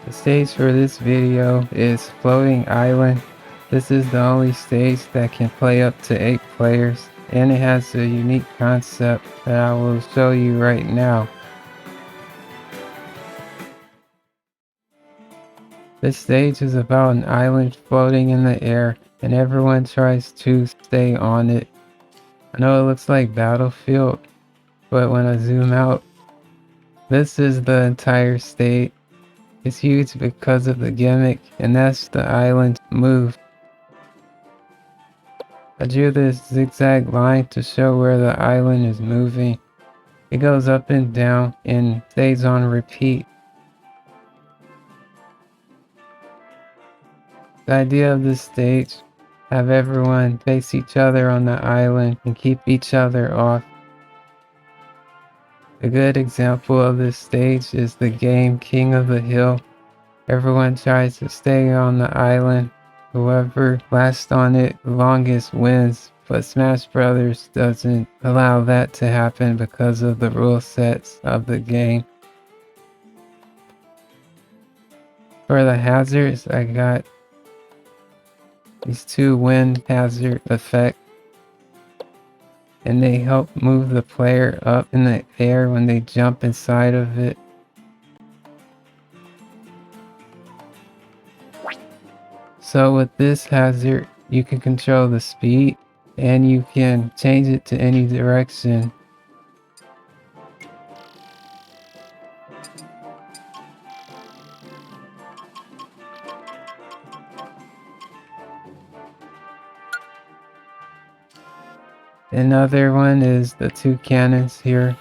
The stage for this video is Floating Island. This is the only stage that can play up to 8 players, and it has a unique concept that I will show you right now. This stage is about an island floating in the air, and everyone tries to stay on it. I know it looks like Battlefield, but when I zoom out, this is the entire stage. It's huge because of the gimmick, and that's the island move. I drew this zigzag line to show where the island is moving. It goes up and down and stays on repeat. The idea of this stage, have everyone face each other on the island and keep each other off. A good example of this stage is the game King of the Hill. Everyone tries to stay on the island. Whoever lasts on it longest wins, but Smash Brothers doesn't allow that to happen because of the rule sets of the game. For the hazards, I got these 2 wind hazard effects, and they help move the player up in the air when they jump inside of it. So with this hazard, you can control the speed and you can change it to any direction. Another one is the 2 cannons here.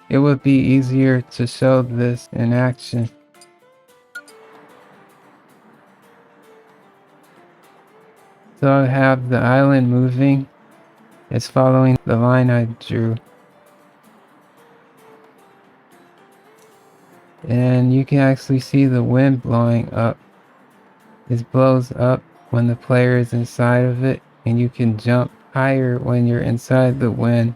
It would be easier to show this in action. So I have the island moving. It's following the line I drew. And you can actually see the wind blowing up. It blows up when the player is inside of it, and you can jump higher when you're inside the wind.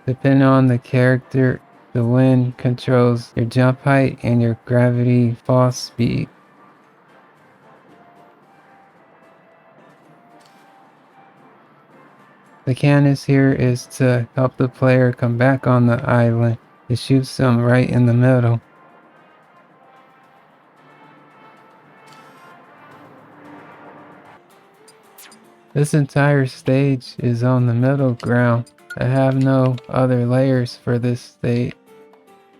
Depending on the character, the wind controls your jump height and your gravity fall speed. The cannon here is to help the player come back on the island. It shoots them right in the middle. This entire stage is on the middle ground. I have no other layers for this stage,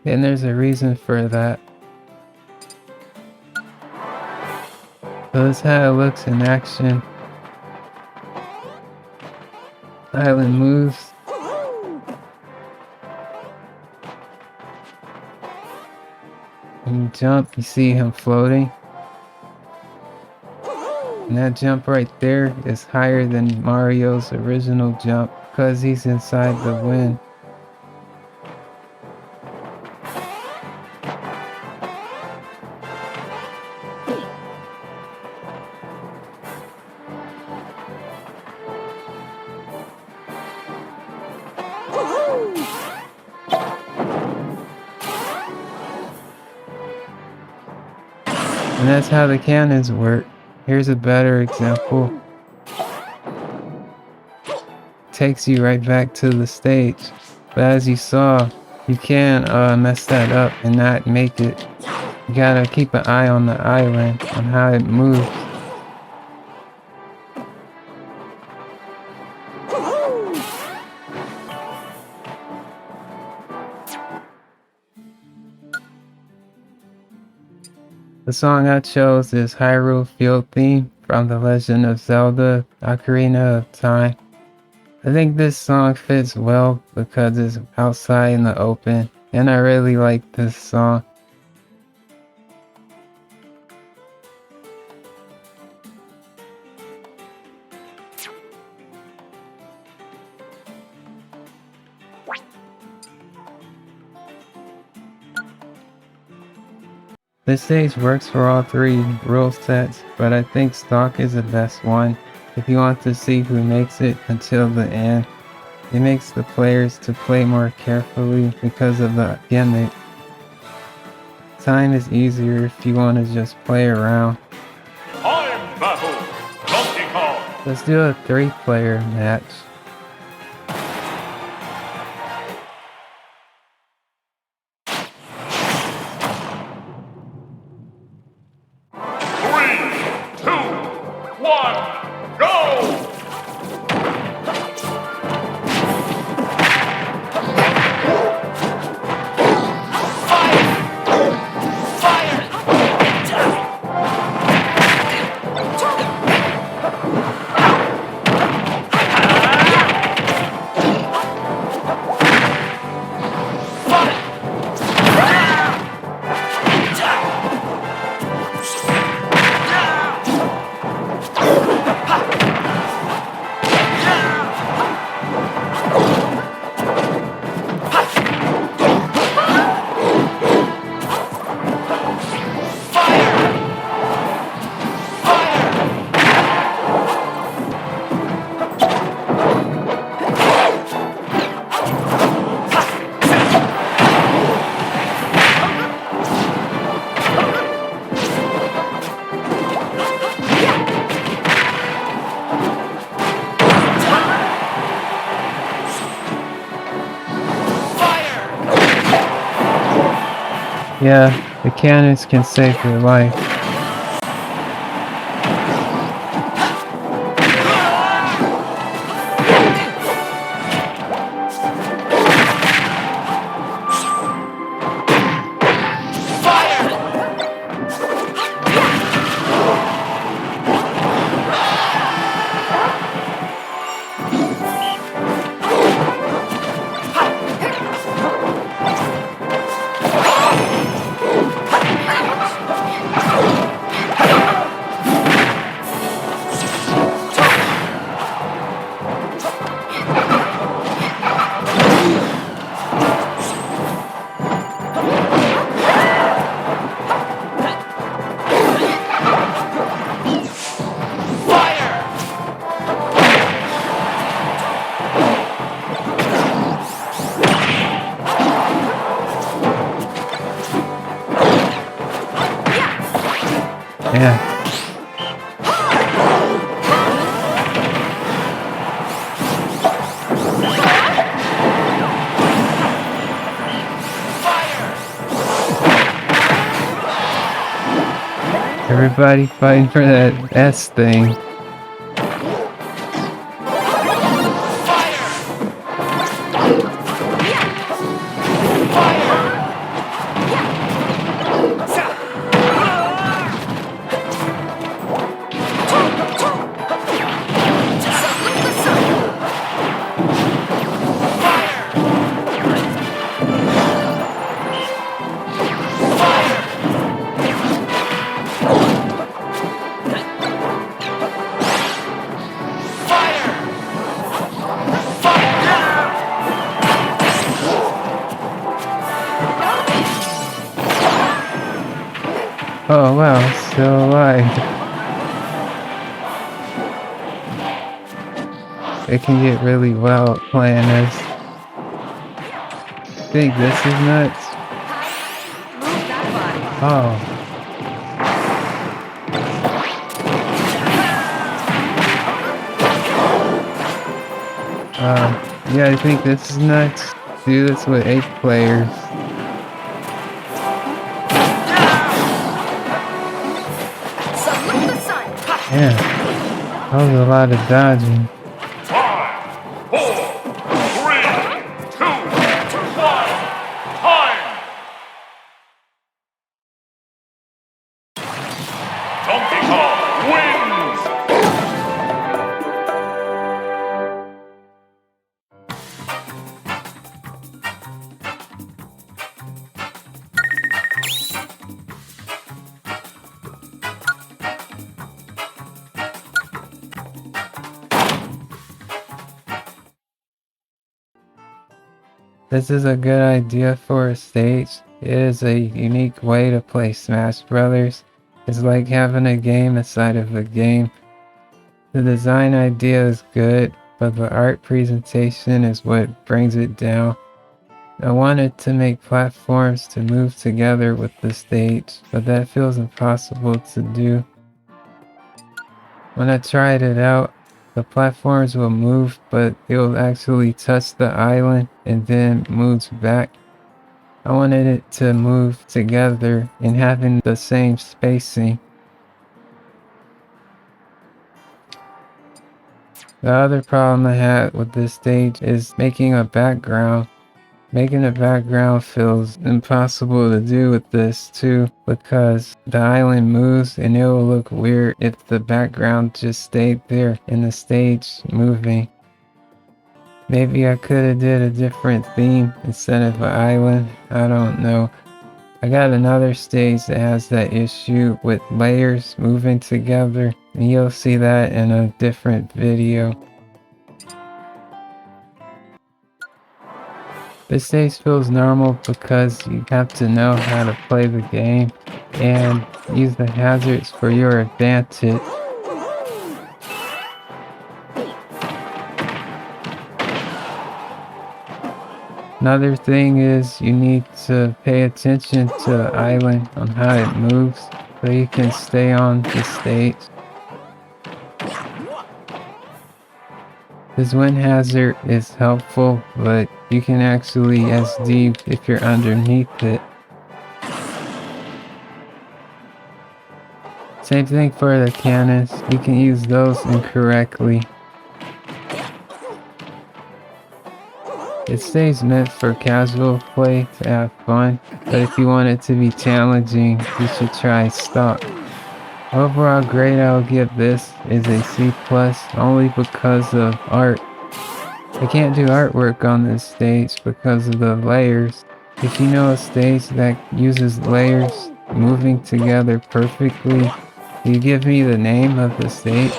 and there's a reason for that. So this is how it looks in action. Island moves. When you jump, you see him floating. And that jump right there is higher than Mario's original jump because he's inside the wind. And that's how the cannons work. Here's a better example. Takes you right back to the stage. But as you saw, you can mess that up and not make it. You gotta keep an eye on the island, on how it moves. The song I chose is Hyrule Field Theme from The Legend of Zelda: Ocarina of Time. I think this song fits well because it's outside in the open, and I really like this song. This stage works for all 3 rule sets, but I think stock is the best one if you want to see who makes it until the end. It makes the players to play more carefully because of the gimmick. Time is easier if you want to just play around. Time battle! Donkey Kong! Let's do a 3-player match. Three, two, one, go! Yeah, the cannons can save your life. Yeah. Everybody fighting for that S thing. Oh wow, still alive. It can get really wild playing this. I think this is nuts. Oh. Yeah, I think this is nuts. Do this with 8 players. Yeah, that was a lot of dodging. 5, 4, 3, 2, 1, time! Donkey Kong wins! This is a good idea for a stage. It is a unique way to play Smash Brothers. It's like having a game inside of a game. The design idea is good, but the art presentation is what brings it down. I wanted to make platforms to move together with the stage, but that feels impossible to do. When I tried it out, the platforms will move, but they will actually touch the island and then moves back. I wanted it to move together and having the same spacing. The other problem I had with this stage is making a background. Making a background feels impossible to do with this too, because the island moves and it will look weird if the background just stayed there and the stage moving. Maybe I could have did a different theme instead of an island, I don't know. I got another stage that has that issue with layers moving together, and you'll see that in a different video. This stage feels normal because you have to know how to play the game and use the hazards for your advantage. Another thing is you need to pay attention to the island on how it moves so you can stay on the stage. This wind hazard is helpful, but you can actually SD if you're underneath it. Same thing for the cannons, you can use those incorrectly. It stays meant for casual play to have fun, but if you want it to be challenging, you should try stock. Overall grade I'll give this is a C+, only because of art. I can't do artwork on this stage because of the layers. If you know a stage that uses layers moving together perfectly, you give me the name of the stage,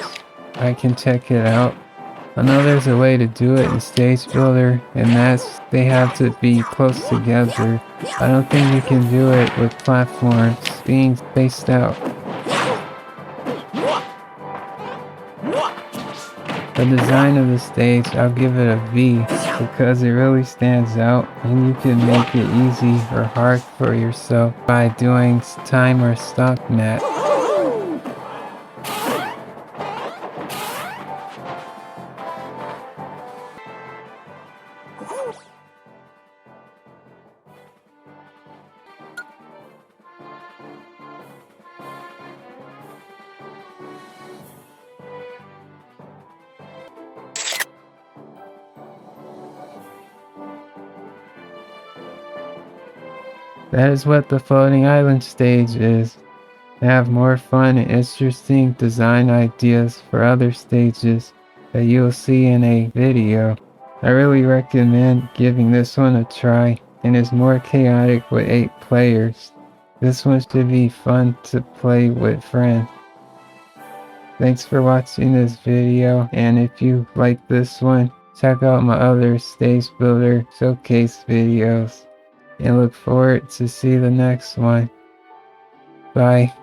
I can check it out. I know there's a way to do it in Stage Builder, and that's they have to be close together. I don't think you can do it with platforms being spaced out. The design of the stage, I'll give it a V because it really stands out, and you can make it easy or hard for yourself by doing time or stock mat. That is what the floating island stage is. I have more fun and interesting design ideas for other stages that you'll see in a video. I really recommend giving this one a try, and it's more chaotic with 8 players. This one should be fun to play with friends. Thanks for watching this video, and if you like this one, check out my other stage builder showcase videos. And look forward to see the next one. Bye.